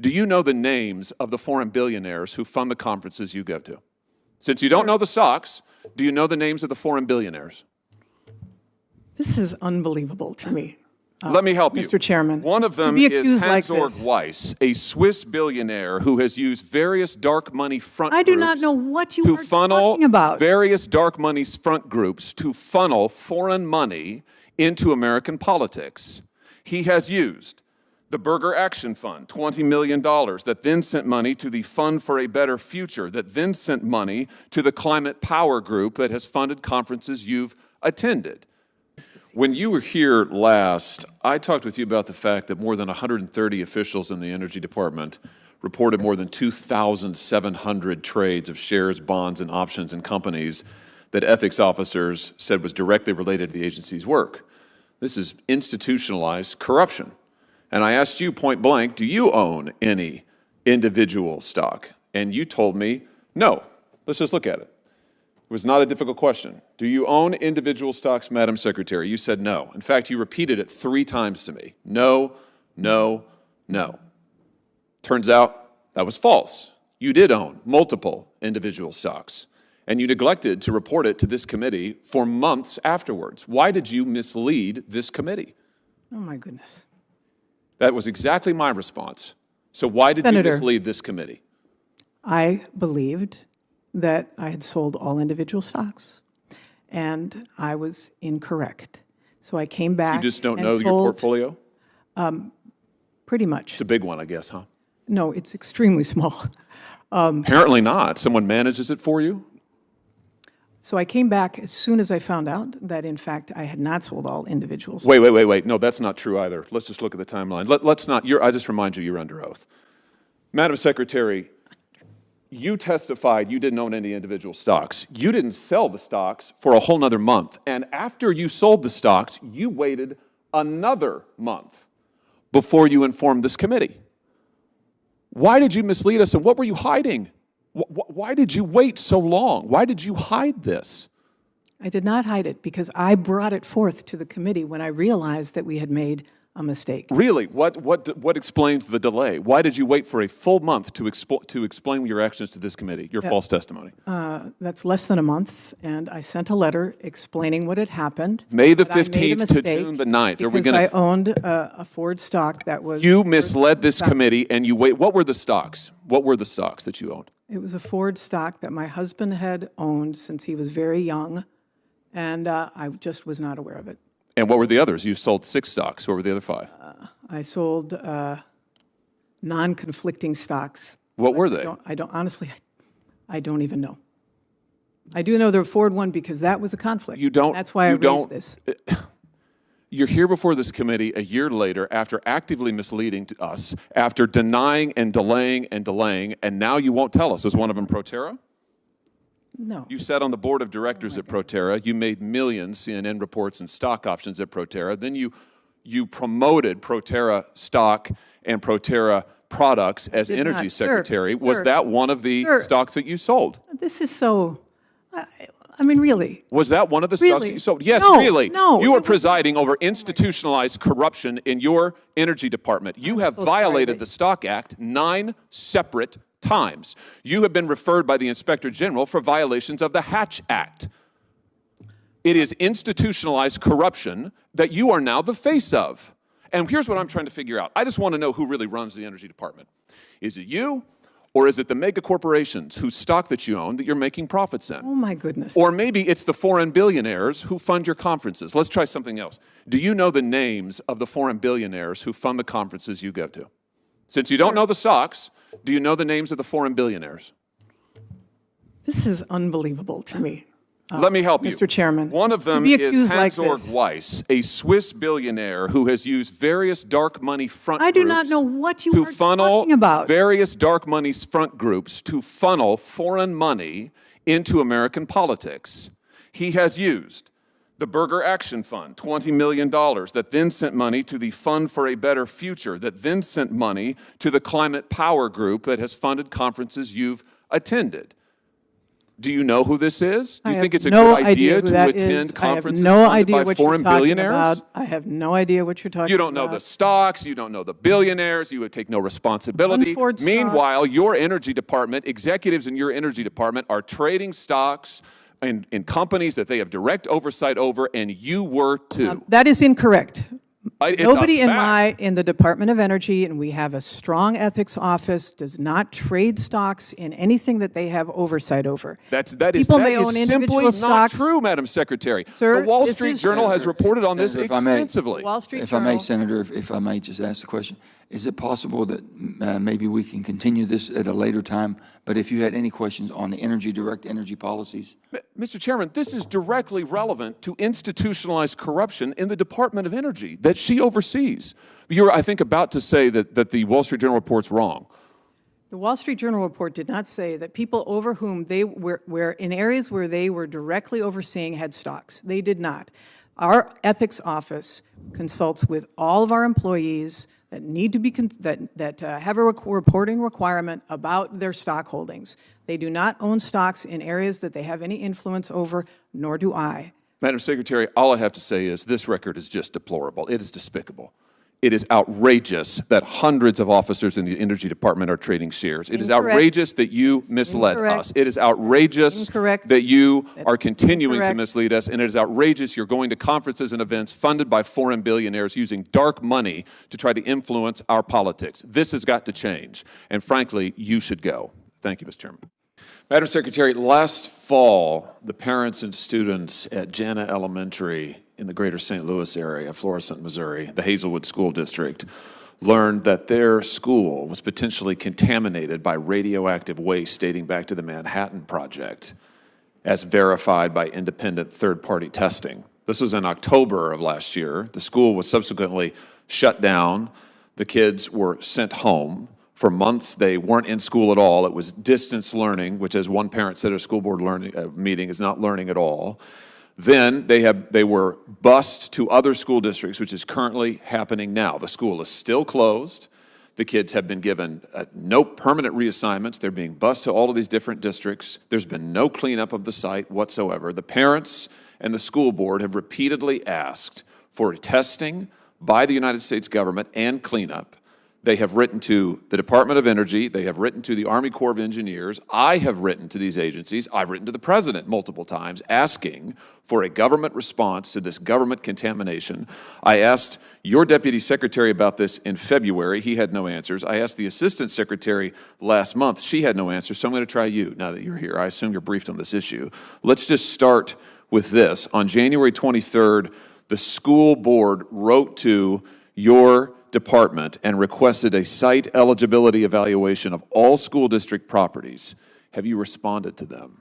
Do you know the names of the foreign billionaires who fund the conferences you go to? Since you don't know the stocks, do you know the names of the foreign billionaires? This is unbelievable to me. Let me help you. Mr. Chairman. One of them is Hans-Georg Weiss, a Swiss billionaire who has used various dark money front groups. I do not know what you are talking about. Various dark money front groups to funnel foreign money into American politics. He has used the Burger Action Fund, $20 million, that then sent money to the Fund for a Better Future, that then sent money to the Climate Power Group that has funded conferences you've attended. When you were here last, I talked with you about the fact that more than 130 officials in the Energy Department reported more than 2,700 trades of shares, bonds, and options in companies that ethics officers said was directly related to the agency's work. This is institutionalized corruption. And I asked you point blank, do you own any individual stock? And you told me, no. Let's just look at it. It was not a difficult question. Do you own individual stocks, Madam Secretary? You said no. In fact, you repeated it 3 times to me. No, no, no. Turns out that was false. You did own multiple individual stocks, and you neglected to report it to this committee for months afterwards. Why did you mislead this committee? Oh, my goodness. That was exactly my response. So why did you mislead this committee? I believed that I had sold all individual stocks, and I was incorrect. So I came back. You just don't know your portfolio? Pretty much. It's a big one, I guess, huh? No, it's extremely small. Apparently not. Someone manages it for you? So I came back as soon as I found out that, in fact, I had not sold all individuals. Wait. No, that's not true either. Let's just look at the timeline. Let's not. I just remind you, you're under oath. Madam Secretary, you testified you didn't own any individual stocks. You didn't sell the stocks for a whole nother month. And after you sold the stocks, you waited another month before you informed this committee. Why did you mislead us, and what were you hiding? Why did you wait so long? Why did you hide this? I did not hide it because I brought it forth to the committee when I realized that we had made a mistake. Really? What explains the delay? Why did you wait for a full month to explain your actions to this committee, your false testimony? That's less than a month, and I sent a letter explaining what had happened. May the 15th to June the 9th. Are we going to? I owned a Ford stock that was. You misled this committee, and you wait. What were the stocks? What were the stocks that you owned? It was a Ford stock that my husband had owned since he was very young, and I just was not aware of it. And what were the others? You sold 6 stocks. What were the other 5? I sold non-conflicting stocks. What were they? Honestly, I don't even know. I do know the Ford one because that was a conflict. You don't. That's why I raised this. You're here before this committee a year later after actively misleading to us, after denying and delaying, and now you won't tell us. Was one of them Proterra? No. You sat on the board of directors at Proterra. You made millions, CNN reports, and stock options at Proterra. Then you promoted Proterra stock and Proterra products as energy secretary. Was that one of the stocks that you sold? This is so, I mean, really. Was that one of the stocks that you sold? Yes, really. No. You were presiding over institutionalized corruption in your energy department. You have violated the Stock Act 9 separate times. You have been referred by the Inspector General for violations of the Hatch Act. It is institutionalized corruption that you are now the face of. And here's what I'm trying to figure out. I just want to know who really runs the Energy Department. Is it you, or is it the mega corporations whose stock that you own that you're making profits in? Oh, my goodness. Or maybe it's the foreign billionaires who fund your conferences. Let's try something else. Do you know the names of the foreign billionaires who fund the conferences you go to? Since you don't know the stocks, do you know the names of the foreign billionaires? This is unbelievable to me. Let me help you. Mr. Chairman. One of them is Hans-Georg Weiss, a Swiss billionaire who has used various dark money front groups. I do not know what you are talking about. Various dark money front groups to funnel foreign money into American politics. He has used the Burger Action Fund, $20 million, that then sent money to the Fund for a Better Future, that then sent money to the Climate Power Group that has funded conferences you've attended. Do you know who this is? Do you think it's a no good idea idea who to that attend is. conferences I have no funded idea by what you're foreign talking billionaires? about. I have no idea what you're talking about. You don't know the stocks. You don't know the billionaires. You would take no responsibility. Ford stock. Meanwhile, your energy department, executives in your energy department are trading stocks in companies that they have direct oversight over, and you were too. That is incorrect. It's a Nobody fact. in the Department of Energy, and we have a strong ethics office, does not trade stocks in anything that they have oversight over. That is People may own simply individual not stocks. true, Madam Secretary. Sir, the Wall this Street is- Journal has reported on this Senator, if I may. extensively. Wall Street If I Journal. may, Senator, if I may just ask the question, is it possible that maybe we can continue this at a later time, but if you had any questions on the direct energy policies? Mr. Chairman, this is directly relevant to institutionalized corruption in the Department of Energy that she oversees. You're, I think, about to say that the Wall Street Journal report's wrong. The Wall Street Journal report did not say that people over whom they were in areas where they were directly overseeing had stocks. They did not. Our ethics office consults with all of our employees that need to be that have a reporting requirement about their stock holdings. They do not own stocks in areas that they have any influence over, nor do I. Madam Secretary, all I have to say is this record is just deplorable. It is despicable. It is outrageous that hundreds of officers in the Energy Department are trading shares. It is Incorrect. outrageous that you misled Incorrect. us. It is outrageous Incorrect. that you are That's continuing to incorrect. mislead us, and it is outrageous you're going to conferences and events funded by foreign billionaires using dark money to try to influence our politics. This has got to change, and frankly, you should go. Thank you, Mr. Chairman. Madam Secretary, last fall, the parents and students at Jana Elementary in the greater St. Louis area, Florissant, Missouri, the Hazelwood School District, learned that their school was potentially contaminated by radioactive waste dating back to the Manhattan Project, as verified by independent third-party testing. This was in October of last year. The school was subsequently shut down. The kids were sent home. For months, they weren't in school at all. It was distance learning, which, as one parent said at a school board meeting, is not learning at all. Then they were bused to other school districts, which is currently happening now. The school is still closed. The kids have been given no permanent reassignments. They're being bused to all of these different districts. There's been no cleanup of the site whatsoever. The parents and the school board have repeatedly asked for testing by the United States government and cleanup. They have written to the Department of Energy. They have written to the Army Corps of Engineers. I have written to these agencies. I've written to the President multiple times asking for a government response to this government contamination. I asked your Deputy Secretary about this in February. He had no answers. I asked the Assistant Secretary last month. She had no answers. So I'm going to try you now that you're here. I assume you're briefed on this issue. Let's just start with this. On January 23rd, the school board wrote to your department and requested a site eligibility evaluation of all school district properties. Have you responded to them?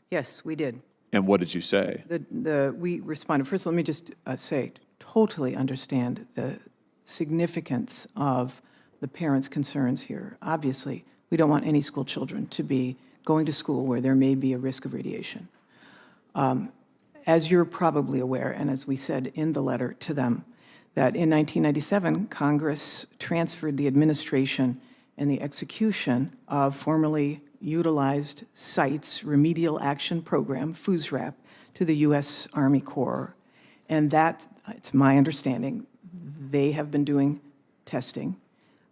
Yes, we did. And what did you say? We responded. First, let me just say, totally understand the significance of the parents' concerns here. Obviously, we don't want any school children to be going to school where there may be a risk of radiation. As you're probably aware, and as we said in the letter to them, that in 1997, Congress transferred the administration and the execution of formerly utilized sites remedial action program, FUSRAP, to the U.S. Army Corps. And that, it's my understanding, they have been doing testing,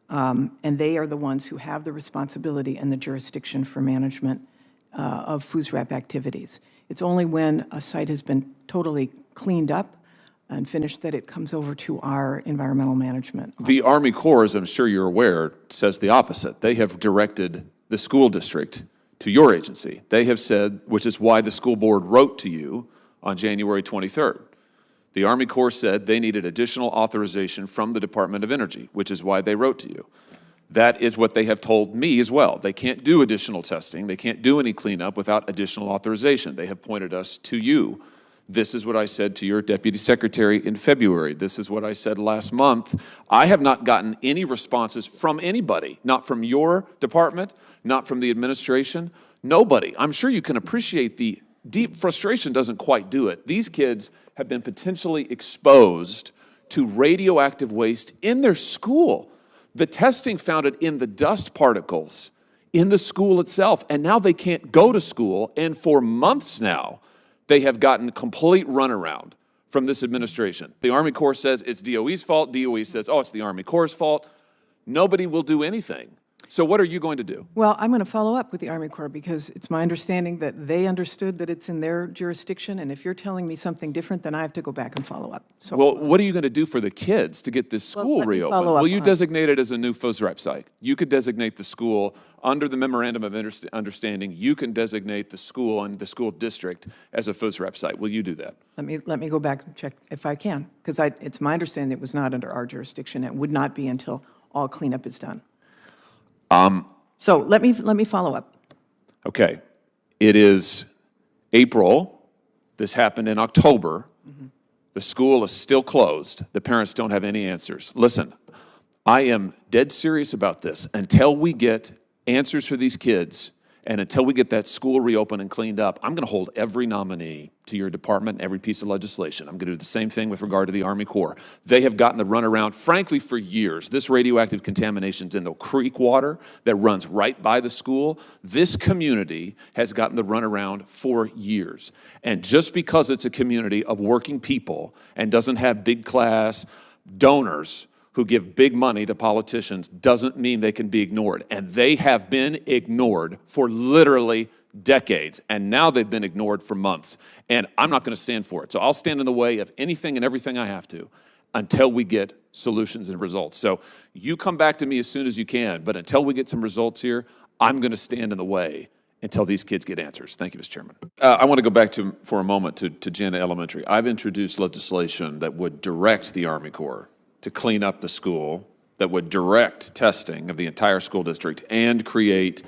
and they are the ones who have the responsibility and the jurisdiction for management of FUSRAP activities. It's only when a site has been totally cleaned up and finished that it comes over to our environmental management. The Army Corps, as I'm sure you're aware, says the opposite. They have directed the school district to your agency. They have said, which is why the school board wrote to you on January 23rd. The Army Corps said they needed additional authorization from the Department of Energy, which is why they wrote to you. That is what they have told me as well. They can't do additional testing. They can't do any cleanup without additional authorization. They have pointed us to you. This is what I said to your Deputy Secretary in February. This is what I said last month. I have not gotten any responses from anybody, not from your department, not from the administration, nobody. I'm sure you can appreciate the deep frustration doesn't quite do it. These kids have been potentially exposed to radioactive waste in their school. The testing found it in the dust particles in the school itself, and now they can't go to school, and for months now, they have gotten complete runaround from this administration. The Army Corps says it's DOE's fault. DOE says, oh, it's the Army Corps' fault. Nobody will do anything. So what are you going to do? Well, I'm going to follow up with the Army Corps because it's my understanding that they understood that it's in their jurisdiction, and if you're telling me something different, then I have to go back and follow up. So, Well, what are you going to do for the kids to get this school let me reopened? follow up Will you on- designate it as a new FOSREP site? You could designate the school under the Memorandum of Understanding. You can designate the school and the school district as a FOSREP site. Will you do that? let me go back and check if I can, because it's my understanding it was not under our jurisdiction. It would not be until all cleanup is done. So let me follow up. Okay. It is April. This happened in October. The school is still closed. The parents don't have any answers. Listen, I am dead serious about this. Until we get answers for these kids and until we get that school reopened and cleaned up, I'm going to hold every nominee to your department and every piece of legislation. I'm going to do the same thing with regard to the Army Corps. They have gotten the runaround, frankly, for years. This radioactive contamination's in the creek water that runs right by the school. This community has gotten the runaround for years. And just because it's a community of working people and doesn't have big class donors who give big money to politicians doesn't mean they can be ignored. And they have been ignored for literally decades. And now they've been ignored for months. And I'm not going to stand for it. So I'll stand in the way of anything and everything I have to until we get solutions and results. So you come back to me as soon as you can. But until we get some results here, I'm going to stand in the way until these kids get answers. Thank you, Mr. Chairman. I want to go back for a moment to Jana Elementary. I've introduced legislation that would direct the Army Corps to clean up the school, that would direct testing of the entire school district and create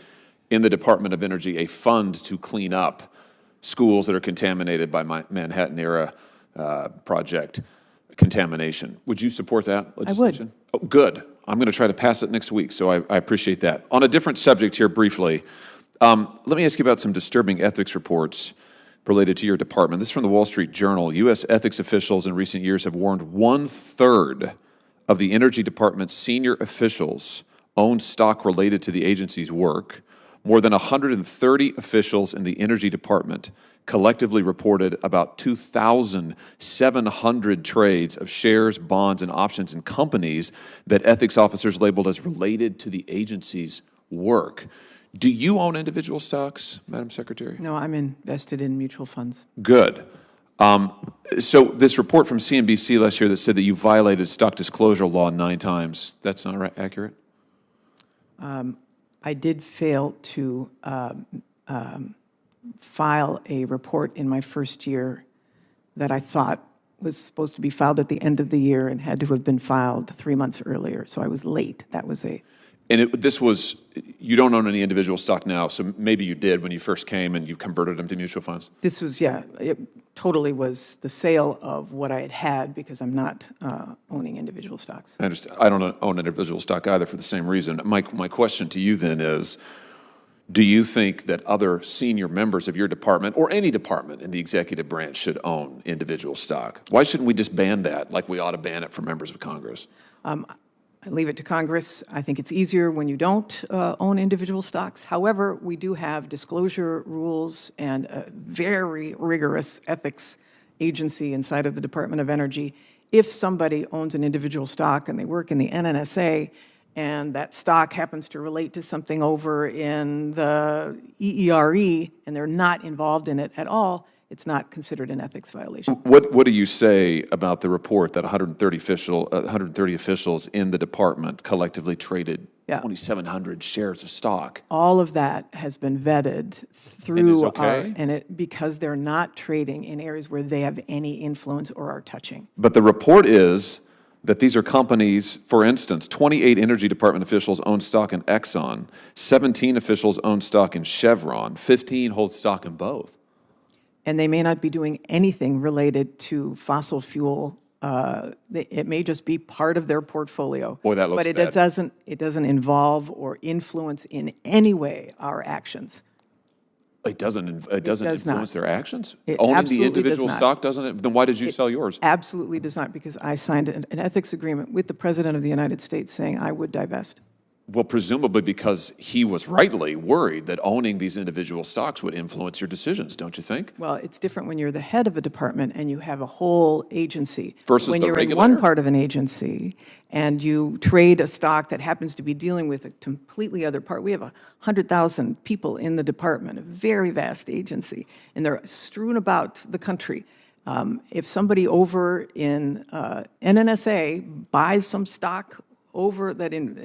in the Department of Energy a fund to clean up schools that are contaminated by Manhattan-era project contamination. Would you support that legislation? I would. Oh, good. I'm going to try to pass it next week, so I appreciate that. On a different subject here briefly, let me ask you about some disturbing ethics reports related to your department. This is from the Wall Street Journal. U.S. ethics officials in recent years have warned 1/3 of the Energy Department's senior officials own stock related to the agency's work. More than 130 officials in the Energy Department collectively reported about 2,700 trades of shares, bonds, and options in companies that ethics officers labeled as related to the agency's work. Do you own individual stocks, Madam Secretary? No, I'm invested in mutual funds. Good. So this report from CNBC last year that said that you violated stock disclosure law 9 times, that's not accurate? I did fail to file a report in my first year that I thought was supposed to be filed at the end of the year and had to have been filed 3 months earlier. So I was late. That was a... And you don't own any individual stock now, so maybe you did when you first came and you converted them to mutual funds? This was, yeah, it totally was the sale of what I had because I'm not owning individual stocks. I understand. I don't own individual stock either for the same reason. My question to you then is, do you think that other senior members of your department or any department in the executive branch should own individual stock? Why shouldn't we just ban that like we ought to ban it for members of Congress? I leave it to Congress. I think it's easier when you don't own individual stocks. However, we do have disclosure rules and a very rigorous ethics agency inside of the Department of Energy. If somebody owns an individual stock and they work in the NNSA and that stock happens to relate to something over in the EERE and they're not involved in it at all, it's not considered an ethics violation. What do you say about the report that 130 officials in the department collectively traded 2,700 shares of stock? All of that has been vetted through And is okay? because they're not trading in areas where they have any influence or are touching. But the report is that these are companies, for instance, 28 Energy Department officials own stock in Exxon, 17 officials own stock in Chevron, 15 hold stock in both. And they may not be doing anything related to fossil fuel. It may just be part of their portfolio. Boy, that looks bad. But it doesn't involve or influence in any way our actions. It doesn't does influence not. their actions? It Owning the absolutely does individual not. stock doesn't, then why did you sell yours? Absolutely does not, because I signed an ethics agreement with the President of the United States saying I would divest. Well, presumably because he was rightly worried that owning these individual stocks would influence your decisions, don't you think? Well, it's different when you're the head of a department and you have a whole agency. Versus when the you're in regulator? one part of an agency and you trade a stock that happens to be dealing with a completely other part. We have 100,000 people in the department, a very vast agency, and they're strewn about the country. If somebody over in NNSA buys some stock over that in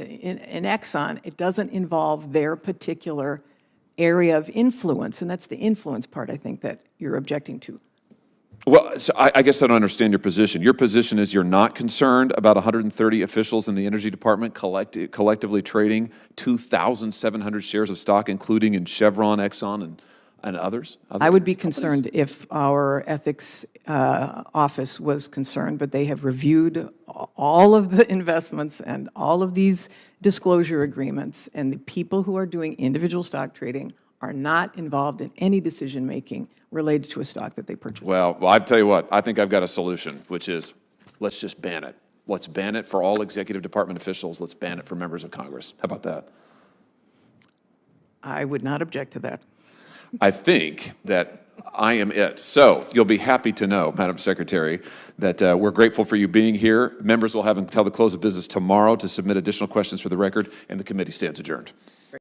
Exxon, it doesn't involve their particular area of influence, and that's the influence part, I think, that you're objecting to. Well, so I guess I don't understand your position. Your position is you're not concerned about 130 officials in the Energy Department collectively trading 2,700 shares of stock, including in Chevron, Exxon, and others? I would be concerned if our ethics office was concerned, but they have reviewed all of the investments and all of these disclosure agreements, and the people who are doing individual stock trading are not involved in any decision-making related to a stock that they purchased. Well, I tell you what, I think I've got a solution, which is let's just ban it. Let's ban it for all executive department officials. Let's ban it for members of Congress. How about that? I would not object to that. I think that I am it. So you'll be happy to know, Madam Secretary, that we're grateful for you being here. Members will have until the close of business tomorrow to submit additional questions for the record, and the committee stands adjourned.